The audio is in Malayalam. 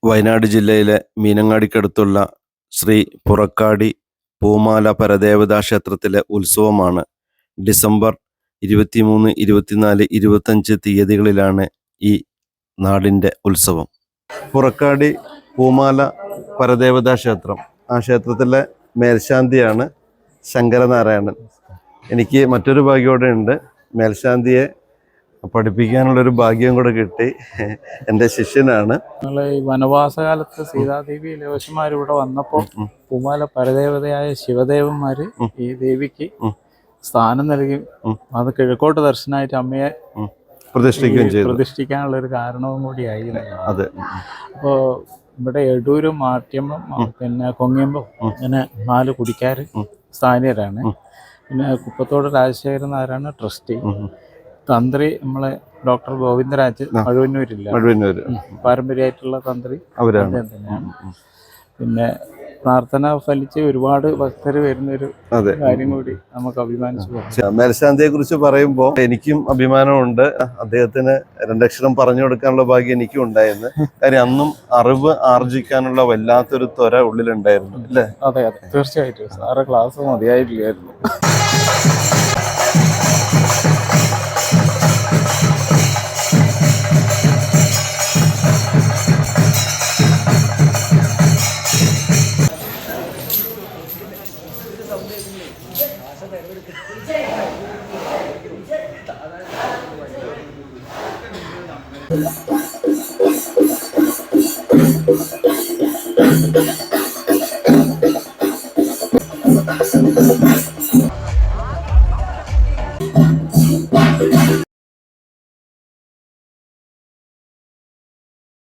വയനാട് ജില്ലയിലെ മീനങ്ങാടിക്കടുത്തുള്ള ശ്രീ പുറക്കാടി പൂമാല പരദേവതാ ക്ഷേത്രത്തിലെ ഉത്സവമാണ്. ഡിസംബർ 23, 24, 25 തീയതികളിലാണ് ഈ നാടിൻ്റെ ഉത്സവം. പുറക്കാടി പൂമാല പരദേവതാ ക്ഷേത്രം, ആ ക്ഷേത്രത്തിലെ മേൽശാന്തിയാണ് ശങ്കരനാരായണൻ. എനിക്ക് മറ്റൊരു ഭാഗ്യം കൂടെ ഉണ്ട്, മേൽശാന്തിയെ പഠിപ്പിക്കാനുള്ളൊരു ഭാഗ്യം കൂടെ കിട്ടി. എൻ്റെ ശിഷ്യനാണ്. ഈ വനവാസകാലത്ത് സീതാദേവി ലേവശന്മാർ ഇവിടെ വന്നപ്പോൾ പൂമാല പരദേവതയായ ശിവദേവന്മാര് ഈ ദേവിക്ക് സ്ഥാനം നൽകി അത് കിഴക്കോട്ട് ദർശനമായിട്ട് അമ്മയെ പ്രതിഷ്ഠിക്കാനുള്ള ഒരു കാരണവും കൂടിയായി. അതെ. അപ്പോൾ ഇവിടെ എടൂരും മാട്യമ്പം പിന്നെ കൊങ്ങിയമ്പം ഇങ്ങനെ 4 കുടിക്കാര് സ്ഥാനീയരാണ്. പിന്നെ കുപ്പത്തോട് രാജശേഖരൻ നായരാണ് ട്രസ്റ്റി. തന്ത്രി നമ്മളെ ഡോക്ടർ ഗോവിന്ദരാജ് മഴുവന്നൂർ പാരമ്പര്യമായിട്ടുള്ള തന്ത്രി തന്നെയാണ്. പിന്നെ പ്രാർത്ഥന ഫലിച്ച് ഒരുപാട് ഭക്തർ വരുന്നൊരു കാര്യം കൂടി നമുക്ക് അഭിമാനിച്ചു. മേൽശാന്തിയെ കുറിച്ച് പറയുമ്പോൾ എനിക്കും അഭിമാനമുണ്ട്. അദ്ദേഹത്തിന് 2 അക്ഷരം പറഞ്ഞു കൊടുക്കാനുള്ള ഭാഗ്യം എനിക്കും ഉണ്ടായിരുന്നു. കാര്യം അന്നും അറിവ് ആർജിക്കാനുള്ള വല്ലാത്തൊരു ത്വര ഉള്ളിലുണ്ടായിരുന്നു അല്ലേ? അതെ അതെ, തീർച്ചയായിട്ടും. സാറെ ക്ലാസ് മതിയായിട്ടില്ലായിരുന്നു.